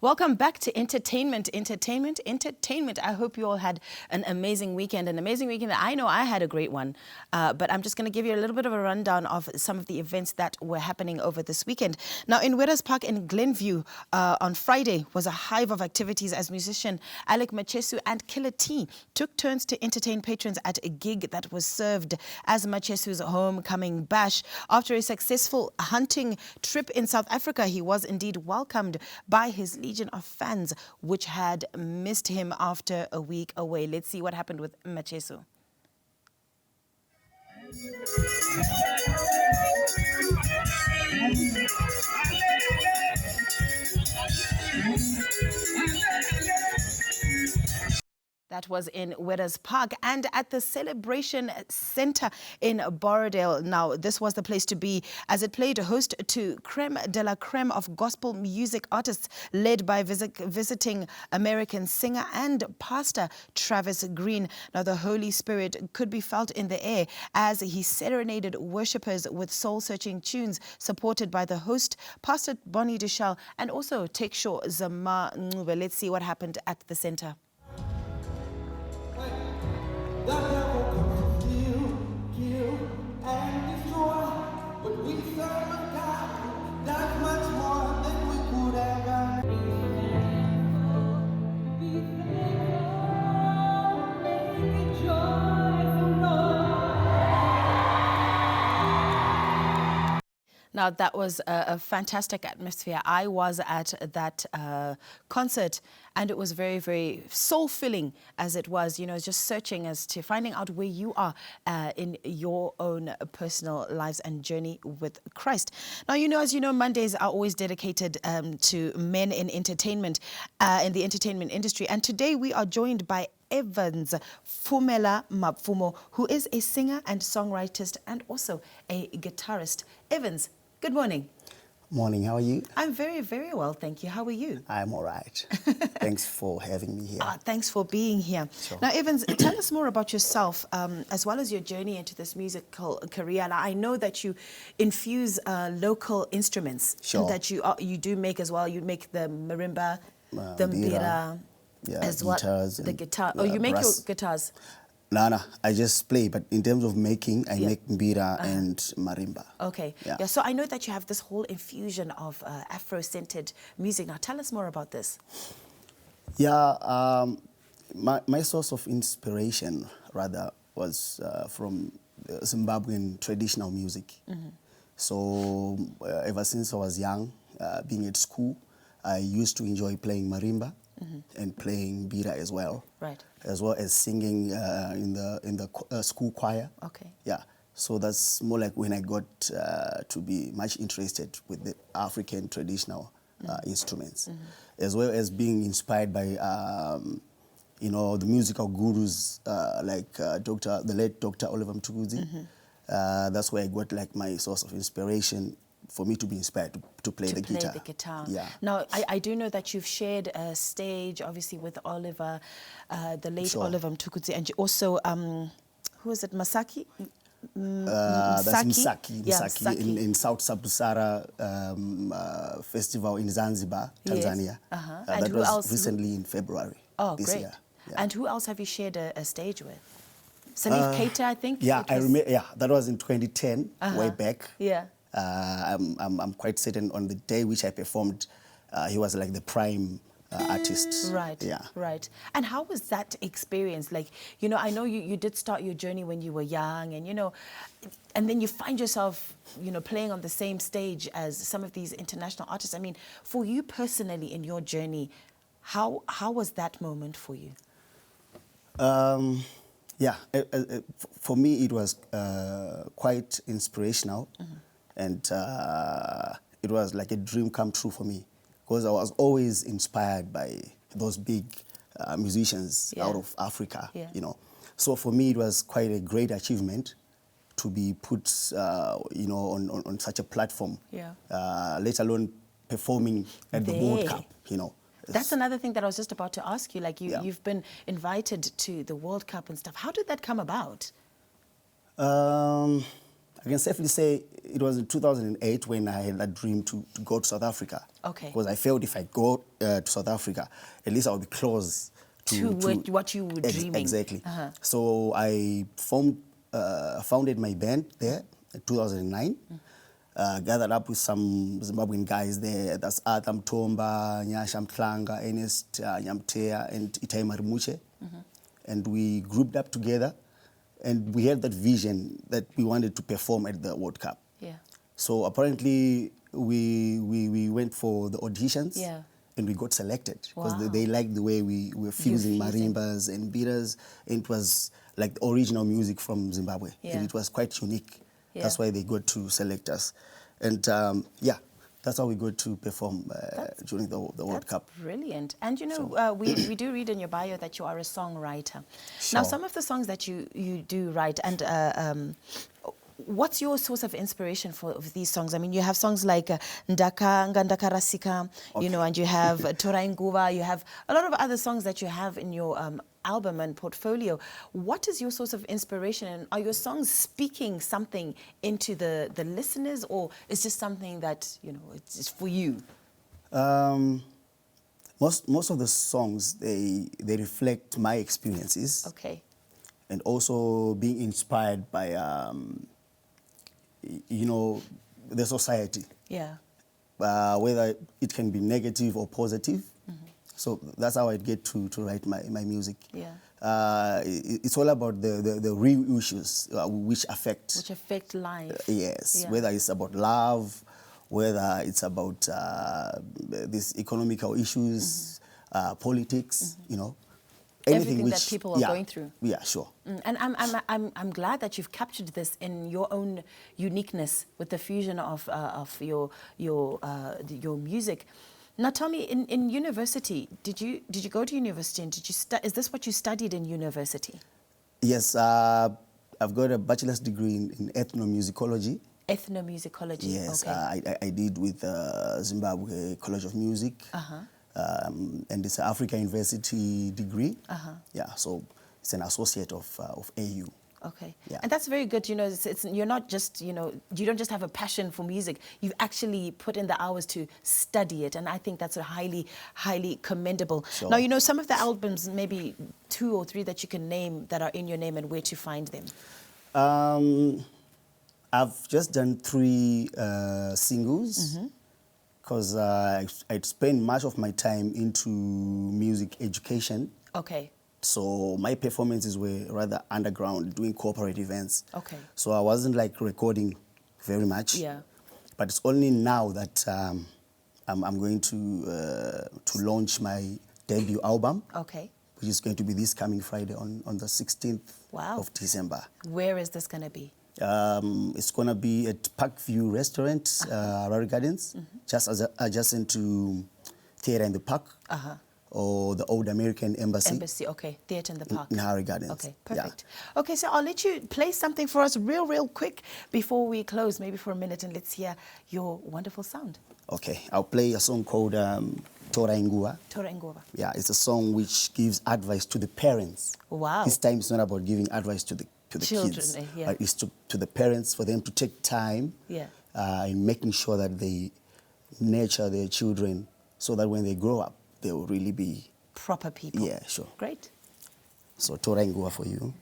Welcome back to Entertainment. I hope you all had an amazing weekend. I know I had a great one, but I'm just going to give you a little bit of a rundown of some of the events that were happening over this weekend. Now, in Winners Park in Glenview, on Friday was a hive of activities as musician Alec Machesu and Killer T took turns to entertain patrons at a gig that was served as Machesu's homecoming bash. After a successful hunting trip in South Africa, he was indeed welcomed by his legion of fans, which had missed him after a week away. Let's see what happened with Machesu. That was in Winners Park and at the Celebration Center in Borrowdale. Now, this was the place to be as it played host to creme de la creme of gospel music artists led by visiting American singer and pastor Travis Green. Now, the Holy Spirit could be felt in the air as he serenaded worshippers with soul-searching tunes supported by the host, Pastor Bonnie Dushel, and also Tekesho Zama Ncube. Let's see what happened at the center. The devil comes to steal, kill, and destroy. But we serve a God that's much more than we could ever. Be thankful, make a joyful noise. Now, that was a fantastic atmosphere. I was at that concert, and it was very, very soul-filling as it was, you know, just searching as to finding out where you are in your own personal lives and journey with Christ. Now, you know, as you know, Mondays are always dedicated to men in entertainment, in the entertainment industry. And today we are joined by Evans Pfumela Mapfumo, who is a singer and songwriter and also a guitarist. Evans, good morning. Morning, how are you? I'm very, very well, thank you. How are you? I'm all right. Thanks for having me here. Thanks for being here. Sure. Now, Evans, tell us more about yourself, as well as your journey into this musical career. Now, I know that you infuse local instruments. Sure. That you do make as well. You make the marimba, the mbira, as guitars well, the guitar. Oh, you make brass. your guitars? No, I just play. But in terms of making, I make mbira and marimba. Okay. Yeah. So I know that you have this whole infusion of Afro-centered music. Now, tell us more about this. Yeah, my source of inspiration, rather, was from Zimbabwean traditional music. So ever since I was young, being at school, I used to enjoy playing marimba. And playing mbira as well, right? As well as singing in the school choir. Okay. Yeah. So that's more like when I got to be much interested with the African traditional instruments, as well as being inspired by you know, the musical gurus like the late Dr. Oliver Mtukudzi. That's where I got like my source of inspiration for me to be inspired to play the guitar. Yeah. Now, I do know that you've shared a stage, obviously, with Oliver, the late Oliver Mtukudzi, and also, who is it, Masaki? That's Msaki in South Sabusara Festival in Zanzibar, Tanzania. Yes. That was recently in February this year. Yeah. And who else have you shared a stage with? Salif Keita, I think? Yeah, I remember. Yeah, that was in 2010, way back. Yeah. I'm quite certain on the day which I performed, he was like the prime artist. Right. Yeah. Right. And how was that experience? Like, you know, I know you did start your journey when you were young, and you know, and then you find yourself, you know, playing on the same stage as some of these international artists. I mean, for you personally in your journey, how was that moment for you? Yeah, for me it was quite inspirational. And it was like a dream come true for me, because I was always inspired by those big musicians out of Africa, you know. So for me, it was quite a great achievement to be put, you know, on such a platform, let alone performing at the World Cup, you know. That's another thing that I was just about to ask you. Like, you've been invited to the World Cup and stuff. How did that come about? I I can safely say it was in 2008 when I had that dream to go to South Africa. Okay. Because I felt if I go to South Africa, at least I'll be close to what you were dreaming. Exactly. So I founded my band there in 2009. Gathered up with some Zimbabwean guys there. That's Arthur Mtomba, Nyasha Mtlanga, Ernest Nyamtea, and Itai Marimuche. And we grouped up together, and we had that vision that we wanted to perform at the World Cup. Yeah. So apparently we went for the auditions. Yeah. And we got selected because Wow. they liked the way we were fusing marimbas and beaters. And it was like the original music from Zimbabwe. Yeah. And it was quite unique. Yeah. That's why they got to select us. And yeah, that's how we got to perform during the World Cup. Brilliant. And you know, we do read in your bio that you are a songwriter. Sure. Now, some of the songs that you do write, and what's your source of inspiration for these songs? I mean, you have songs like Ndaka Ngandaka Rasika, you know, and you have Tora Nguva, you have a lot of other songs that you have in your album and portfolio. What is your source of inspiration? And are your songs speaking something into the listeners, or is just something that, you know, it's just for you? Most of the songs, they reflect my experiences. Okay. And also being inspired by, you know, the society. Yeah. Whether it can be negative or positive. So that's how I get to write my music. Yeah. It's all about the real issues which affect life. Yes. Yeah. Whether it's about love, whether it's about these economical issues, politics, you know. Everything which, that people are going through. Yeah, sure. And I'm glad that you've captured this in your own uniqueness with the fusion of your music. Now tell me, in university, did you go to university, and is this what you studied in university? Yes, I've got a bachelor's degree in ethnomusicology. Ethnomusicology. Yes, okay. I did with Zimbabwe College of Music. And it's an Africa University degree. Yeah, so it's an associate of AU. Okay. Yeah. And that's very good. You know, you're not just, you know, you don't just have a passion for music. You've actually put in the hours to study it. And I think that's a highly, highly commendable. Sure. Now, you know, some of the albums, maybe 2 or 3 that you can name that are in your name, and where to find them. I've just done 3 singles. Because I'd spend much of my time into music education. Okay. So my performances were rather underground, doing corporate events. Okay. So I wasn't like recording very much. Yeah. But it's only now that I'm going to launch my debut album. Okay. Which is going to be this coming Friday on the 16th of December. Where is this going to be? It's going to be at Parkview Restaurant, Harare Gardens, just adjacent to Theatre in the Park, or the Old American Embassy. Okay, Theatre in the Park. In Harare Gardens. Okay, perfect. Yeah. Okay, so I'll let you play something for us real quick before we close, maybe for a minute, and let's hear your wonderful sound. Okay, I'll play a song called Tora Nguva. Tora Nguva. Yeah, it's a song which gives advice to the parents. Wow. This time it's not about giving advice to the children, kids, yeah. but it's to the parents, for them to take time in making sure that they nurture their children so that when they grow up, they will really be proper people. Yeah, sure. Great. So Tora Nguva for you.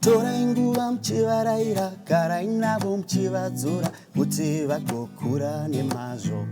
Tora nguva mchivaraira, garai navo mchivadzora, kuti vagokura nemazvo.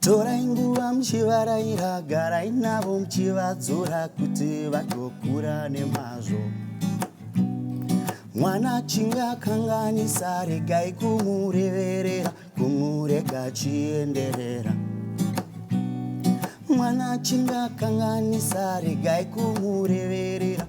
Tora nguva mchivaraira, garai navo mchivadzora, kuti vagokura nemazvo. Mwana chinga kanganisa, regai kumureverera, kumurega chienderera. Mwana chinga kanganisa, regai kumureverera.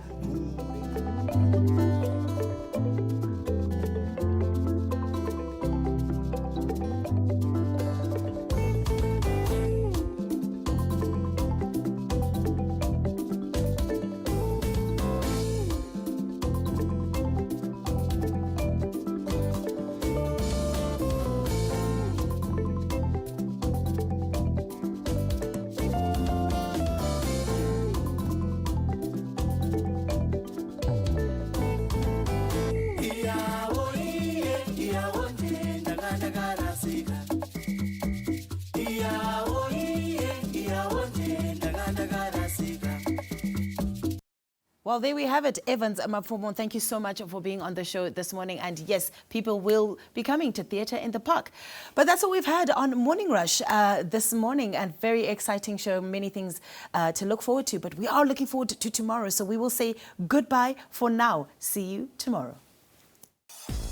Well, there we have it. Evans Pfumela, thank you so much for being on the show this morning. And yes, people will be coming to Theatre in the Park. But that's what we've had on Morning Rush this morning. And very exciting show, many things to look forward to. But we are looking forward to tomorrow. So we will say goodbye for now. See you tomorrow.